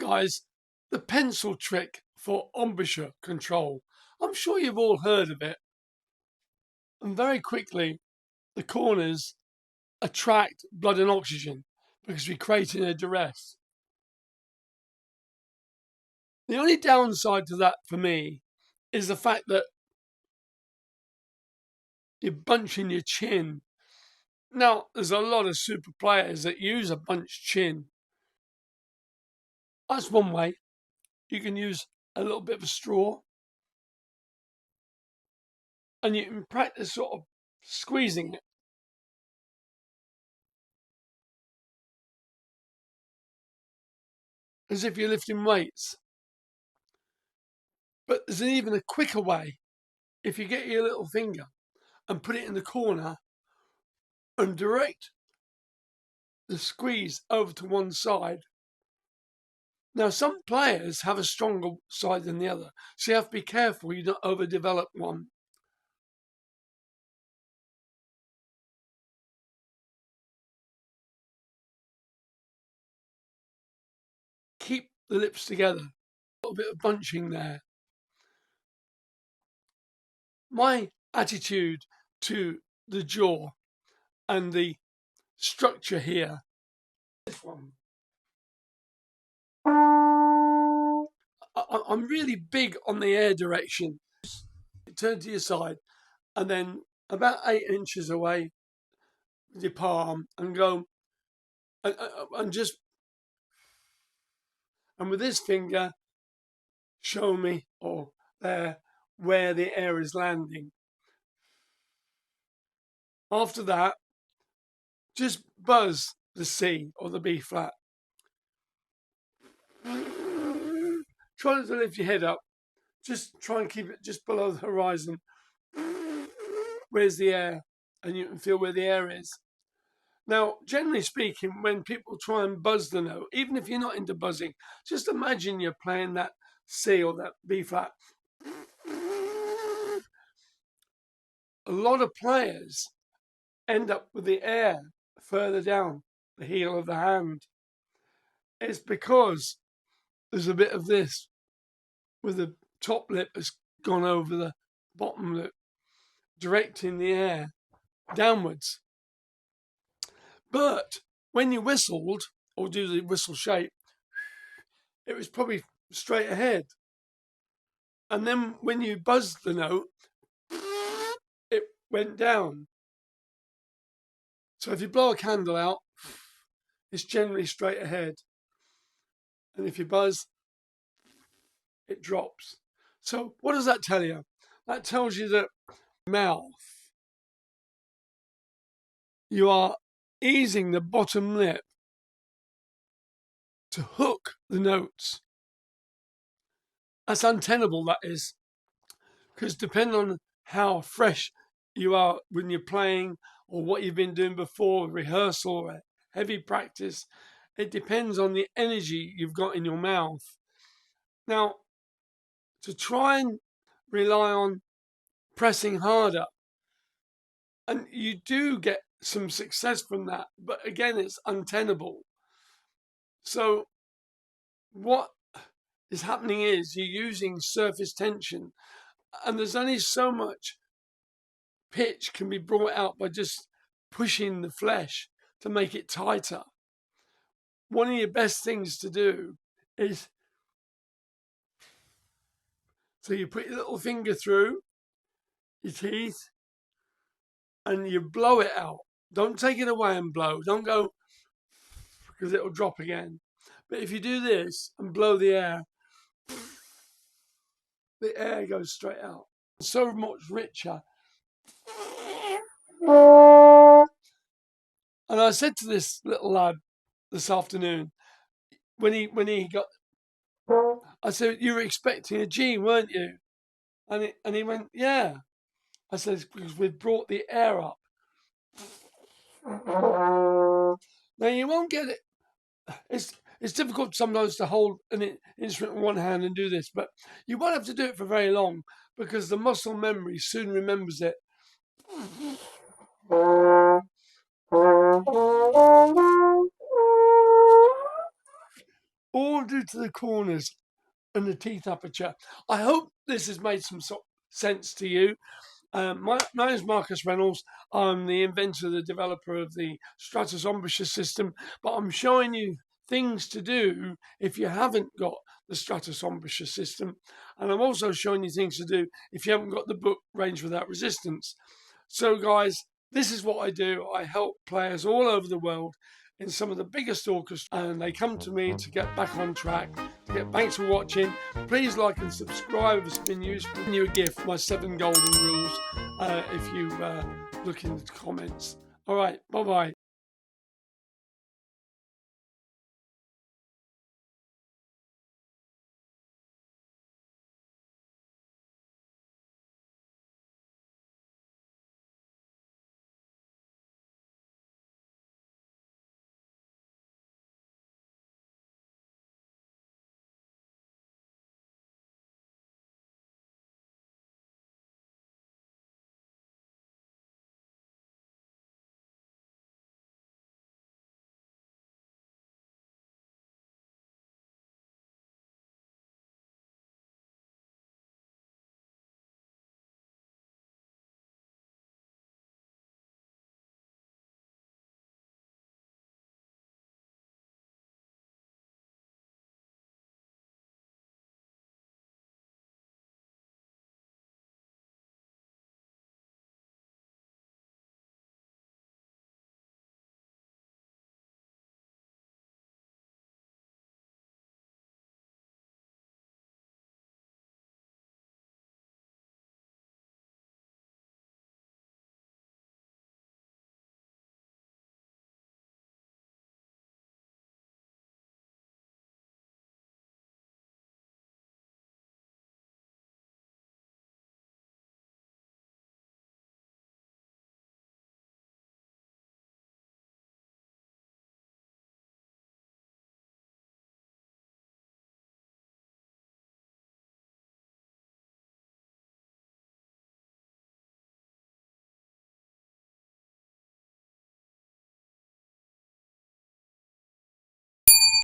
guys, the pencil trick for embouchure control. I'm sure you've all heard of it. And very quickly, the corners attract blood and oxygen because we're creating a duress. The only downside to that for me is the fact that you're bunching your chin. Now, there's a lot of super players that use a bunched chin. That's one way. You can use a little bit of a straw and you can practice sort of squeezing it. As if you're lifting weights. But there's even a quicker way. If you get your little finger and put it in the corner and direct the squeeze over to one side. Now, some players have a stronger side than the other, so you have to be careful you don't overdevelop one. Keep the lips together. A little bit of bunching there. My attitude to the jaw and the structure here, this one. I'm really big on the air direction. Turn to your side and then about 8 inches away with your palm and go and just, and with this finger show me or there where the air is landing. After that, just buzz the C or the B flat. Try not to lift your head up. Just try and keep it just below the horizon. Where's the air? And you can feel where the air is. Now, generally speaking, when people try and buzz the note, even if you're not into buzzing, just imagine you're playing that C or that B flat. A lot of players end up with the air further down the heel of the hand. It's because there's a bit of this with the top lip has gone over the bottom lip, directing the air downwards. But when you whistled or do the whistle shape, it was probably straight ahead. And then when you buzzed the note, it went down. So if you blow a candle out, it's generally straight ahead. And if you buzz, it drops. So what does that tell you? That tells you that mouth, you are easing the bottom lip to hook the notes. That's untenable, that is, because depending on how fresh you are when you're playing or what you've been doing before, rehearsal or heavy practice, it depends on the energy you've got in your mouth. Now, to try and rely on pressing harder, and you do get some success from that, but again, it's untenable. So what is happening is you're using surface tension, and there's only so much pitch can be brought out by just pushing the flesh to make it tighter. One of your best things to do is, so you put your little finger through your teeth and you blow it out. Don't take it away and blow. Don't go, because it'll drop again. But if you do this and blow the air goes straight out. It's so much richer. And I said to this little lad this afternoon, when he got, I said, you were expecting a G, weren't you? And he went, yeah. I said, because we've brought the air up. Now you won't get it. It's difficult sometimes to hold an instrument in one hand and do this, but you won't have to do it for very long because the muscle memory soon remembers it. all due to the corners and the teeth aperture. I hope this has made some sense to you. My name is Marcus Reynolds. I'm the inventor, the developer of the Stratos Embouchure system, but I'm showing you things to do if you haven't got the Stratos Embouchure system, and I'm also showing you things to do if you haven't got the book Range Without Resistance. So guys, this is what I do. I help players all over the world in some of the biggest orchestras, and they come to me to get back on track. Thanks for watching. Please like and subscribe if it's been useful. You a gift, my 7 golden rules, if you look in the comments. All right, bye-bye.